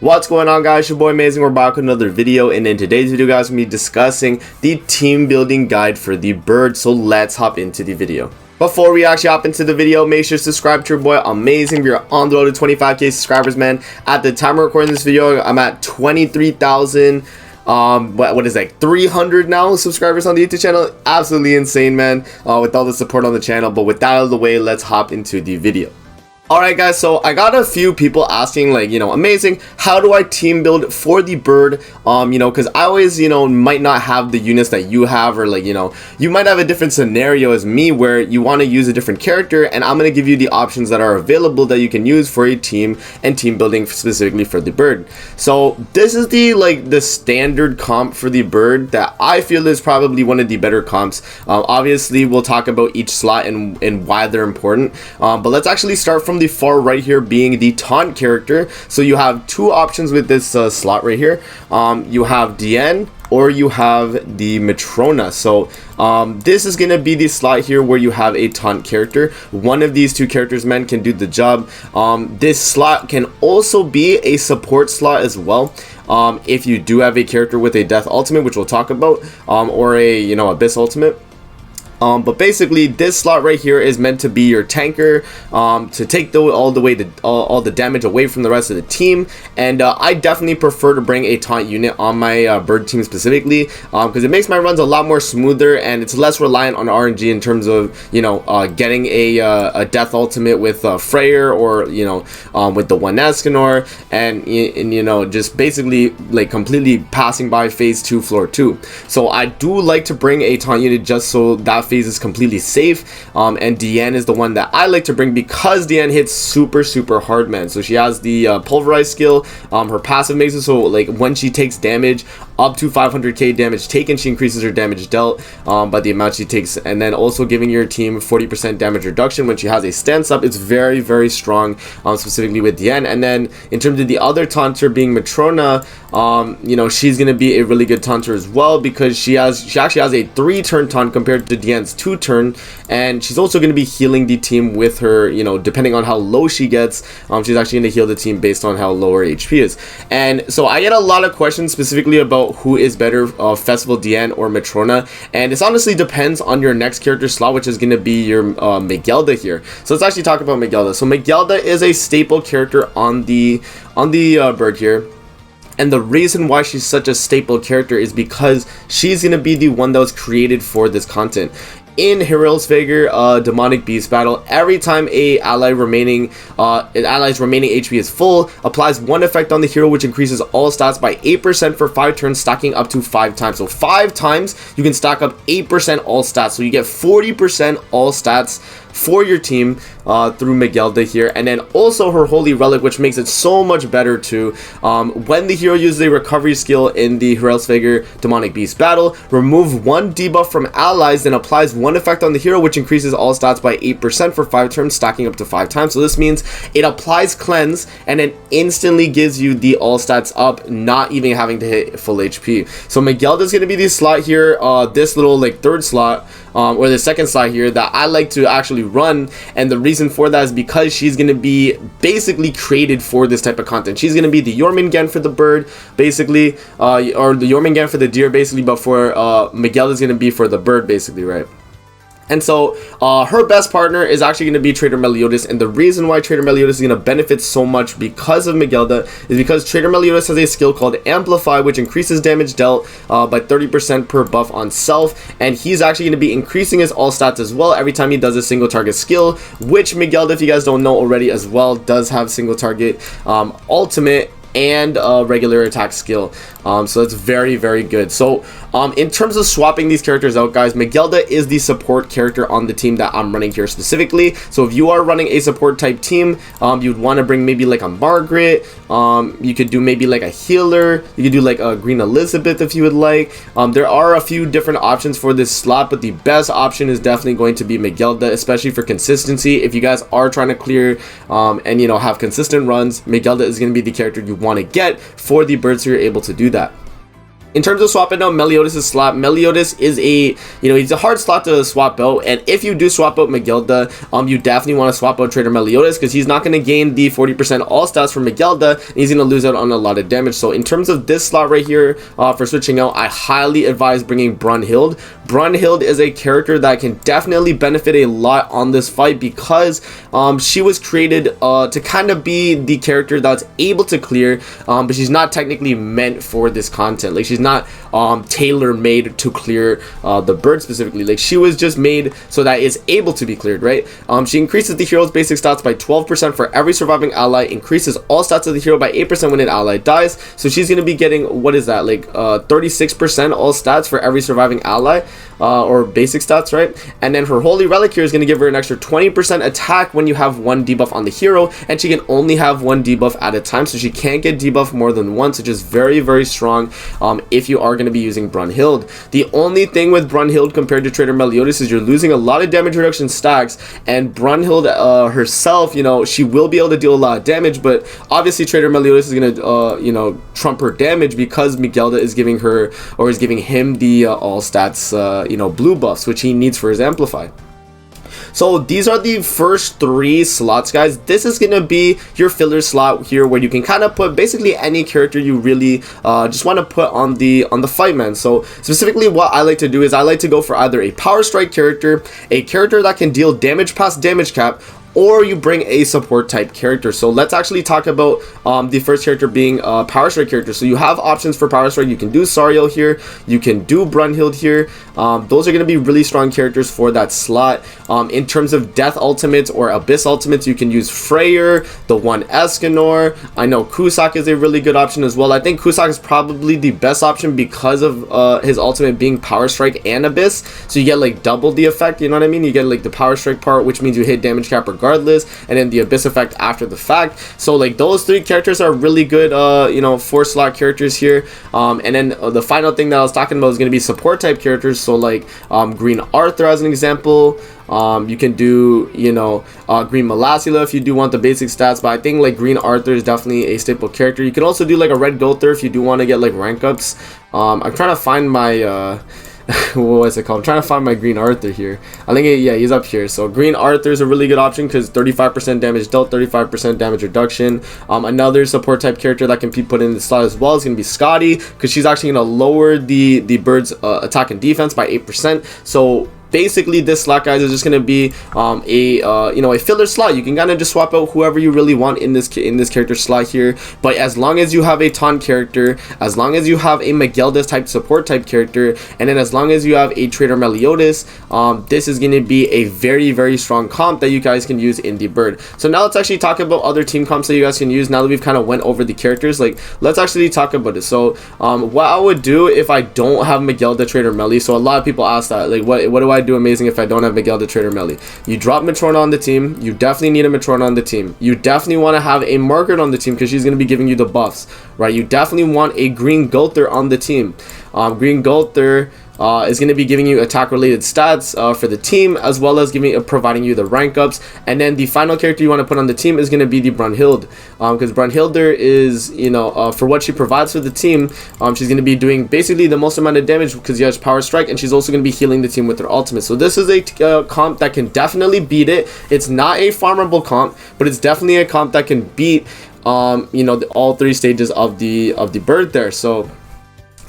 What's going on, guys? Your boy Amazing. We're back with another video, and in today's video, guys, we're going to be discussing the team building guide for the bird. So let's hop into the video. Before we actually hop into the video, make sure to subscribe to your boy Amazing. We are on the road to 25k subscribers, man. At the time of recording this video, I'm at 23,000 what is like 300 now subscribers on the YouTube channel. Absolutely insane, man, with all the support on the channel. But with that out of the way, let's hop into the video. Alright guys, so I got a few people asking, like, Amazing, how do I team build for the bird? Because I always, might not have the units that you have, or like, you might have a different scenario as me where you want to use a different character, and I'm going to give you the options that are available that you can use for a team and team building specifically for the bird. So this is the standard comp for the bird that I feel is probably one of the better comps. Obviously, we'll talk about each slot and why they're important, but let's actually start from the far right here, being the taunt character. So you have two options with this slot right here. You have Diane or you have the Matrona. So this is gonna be the slot here where you have a taunt character. One of these two characters, man, can do the job. This slot can also be a support slot as well, if you do have a character with a death ultimate, which we'll talk about, or a abyss ultimate. But basically, this slot right here is meant to be your tanker, to take all the damage away from the rest of the team. And I definitely prefer to bring a taunt unit on my bird team specifically, because it makes my runs a lot more smoother, and it's less reliant on RNG in terms of getting a death ultimate with Freyr, or with the one Escanor, and just basically like completely passing by phase 2 floor 2. So I do like to bring a taunt unit just so that phase is completely safe, and Diane is the one that I like to bring because Diane hits super hard, man. So she has the pulverize skill. Her passive makes it so like when she takes damage up to 500k damage taken, she increases her damage dealt by the amount she takes, and then also giving your team 40% damage reduction when she has a stance up. It's very strong, specifically with Diane. And then in terms of the other taunter being Matrona, she's gonna be a really good taunter as well, because she actually has a 3-turn taunt compared to Diane's 2-turn, and she's also going to be healing the team with her, depending on how low she gets, she's actually going to heal the team based on how low her HP is. And so I get a lot of questions specifically about who is better, Festival Diane or Matrona, and this honestly depends on your next character slot, which is going to be your Miguelda here. So let's actually talk about Miguelda. So Miguelda is a staple character on the bird here. And the reason why she's such a staple character is because she's going to be the one that was created for this content. In Hraesvelgr demonic beast battle, every time an ally's remaining HP is full, applies one effect on the hero which increases all stats by 8% for 5 turns, stacking up to 5 times. So 5 times you can stack up 8% all stats, so you get 40% all stats for your team through Miguelda here. And then also her holy relic, which makes it so much better too. When the hero uses a recovery skill in the Hraesvelgr demonic beast battle, remove 1 debuff from allies, then applies 1 effect on the hero which increases all stats by 8% for 5 turns, stacking up to 5 times. So this means it applies cleanse and then instantly gives you the all stats up, not even having to hit full HP. So Miguelda is going to be the slot here, this little like 3rd slot, or the 2nd slot here, that I like to actually run. And the reason for that is because she's going to be basically created for this type of content. She's going to be the Jormungand for the bird, basically, or the Jormungand for the deer, basically, but for Miguelda is going to be for the bird, basically, right? And so her best partner is actually going to be Trader Meliodas, and the reason why Trader Meliodas is going to benefit so much because of Miguelda is because Trader Meliodas has a skill called Amplify, which increases damage dealt by 30% per buff on self, and he's actually going to be increasing his all stats as well every time he does a single target skill, which Miguelda, if you guys don't know already as well, does have single target ultimate and regular attack skill. So that's very good. So in terms of swapping these characters out, guys, Miguelda is the support character on the team that I'm running here specifically. So if you are running a support type team, you'd want to bring maybe like a Margaret, you could do maybe like a healer, you could do like a Green Elizabeth if you would like. There are a few different options for this slot, but the best option is definitely going to be Miguelda, especially for consistency. If you guys are trying to clear and have consistent runs, Miguelda is going to be the character you want to get for the birds, so you're able to do that. In terms of swapping out Meliodas' slot, Meliodas is he's a hard slot to swap out, and if you do swap out Megilda, you definitely want to swap out Trader Meliodas, because he's not going to gain the 40% all stats from Megilda, and he's going to lose out on a lot of damage. So in terms of this slot right here, for switching out, I highly advise bringing Brunhild. Brunhild is a character that can definitely benefit a lot on this fight, because she was created to kind of be the character that's able to clear, but she's not technically meant for this content. Like, she's not tailor-made to clear the bird specifically. Like, she was just made so that it's able to be cleared, right? She increases the hero's basic stats by 12% for every surviving ally, increases all stats of the hero by 8% when an ally dies. So she's going to be getting, what is that, like 36% all stats for every surviving ally, or basic stats, right? And then her Holy Relic here is going to give her an extra 20% attack when you have one debuff on the hero, and she can only have one debuff at a time, so she can't get debuff more than once, which is very, very strong if you are going to be using Brunhild. The only thing with Brunhild compared to Trader Meliodas is you're losing a lot of damage reduction stacks, and Brunhild herself, she will be able to deal a lot of damage, but obviously Trader Meliodas is going to trump her damage, because Megilda is giving her, or is giving him, the all stats blue buffs, which he needs for his amplify. So these are the first 3 slots, guys. This is gonna be your filler slot here, where you can kind of put basically any character you really just want to put on the fight, man. So specifically, what I like to do is I like to go for either a power strike character, a character that can deal damage past damage cap, or you bring a support type character. So let's actually talk about the first character being a power strike character. So you have options for power strike. You can do Sariel here, you can do Brunhild here. Those are going to be really strong characters for that slot. In terms of death ultimates or abyss ultimates, you can use Freyr, the one Escanor. I know Cusack is a really good option as well. I think Cusack is probably the best option because of his ultimate being power strike and abyss, so you get like double the effect, you know what I mean? You get like the power strike part, which means you hit damage cap regardless, and then the abyss effect after the fact. So like those 3 characters are really good 4 slot characters here. And then the final thing that I was talking about is going to be support type characters. So like Green Arthur as an example. You can do Green Malasila if you do want the basic stats, but I think like Green Arthur is definitely a staple character. You can also do like a Red Gother if you do want to get like rank ups. I'm trying to find my what was it called? I'm trying to find my Green Arthur here. I think he's up here. So Green Arthur is a really good option because 35% damage dealt, 35% damage reduction. Another support type character that can be put in the slot as well is going to be Scotty, because she's actually going to lower the bird's attack and defense by 8%. So basically this slot, guys, is just going to be a filler slot. You can kind of just swap out whoever you really want in this character slot here, but as long as you have a taunt character, as long as you have a Megilda type support type character, and then as long as you have a Trader Meliodas, this is going to be a very, very strong comp that you guys can use in the bird. So now let's actually talk about other team comps that you guys can use. Now that we've kind of went over the characters, like let's actually talk about it. So what I would do if I don't have Megilda Trader Meli, so a lot of people ask that, like what do I do amazing if I don't have Megilda Trader Meli? You drop Matrona on the team. You definitely need a Matrona on the team. You definitely want to have a Margaret on the team because she's going to be giving you the buffs, right? You definitely want a Green Gother on the team. Green Gother is going to be giving you attack related stats for the team, as well as providing you the rank ups. And then the final character you want to put on the team is going to be the Brunhild, because Brunhilder is, for what she provides for the team, she's going to be doing basically the most amount of damage because she has power strike, and she's also going to be healing the team with her ultimate. So this is a comp that can definitely beat it. It's not a farmable comp, but it's definitely a comp that can beat all 3 stages of the bird there. So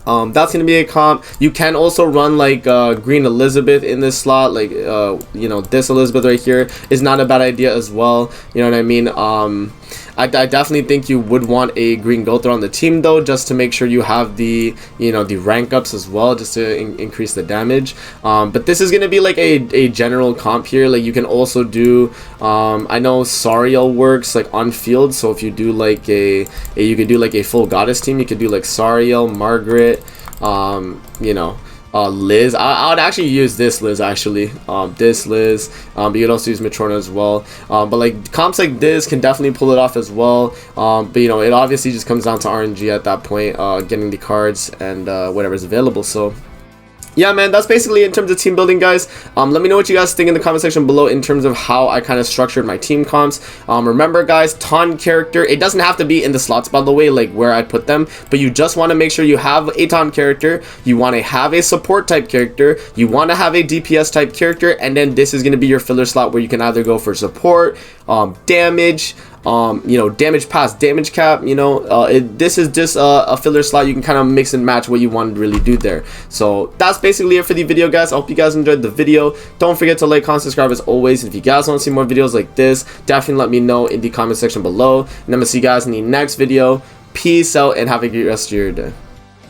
that's going to be a comp. You can also run like Green Elizabeth in this slot, like this Elizabeth right here is not a bad idea as well, you know what I mean? I definitely think you would want a Green Gother on the team though, just to make sure you have the the rank ups as well, just to increase the damage. But this is gonna be like a general comp here. Like you can also do I know Sariel works like on field, so if you do like you could do like a full goddess team, you could do like Sariel, Margaret, Liz. I would actually use this Liz actually, this Liz, but you could also use Matrona as well. But like comps like this can definitely pull it off as well. But it obviously just comes down to RNG at that point, getting the cards and whatever's available. So yeah, man, that's basically it in terms of team building, guys. Let me know what you guys think in the comment section below in terms of how I kind of structured my team comps. Remember, guys, taunt character, it doesn't have to be in the slots, by the way, like where I put them, but you just want to make sure you have a taunt character, you want to have a support type character, you want to have a DPS type character, and then this is going to be your filler slot where you can either go for support, damage, you know, damage pass, damage cap, you know, this is just a filler slot. You can kind of mix and match what you want to really do there. So that's basically it for the video, guys. I hope you guys enjoyed the video. Don't forget to like, comment, subscribe as always. If you guys want to see more videos like this, definitely let me know in the comment section below, and I'm gonna see you guys in the next video. Peace out and have a great rest of your day.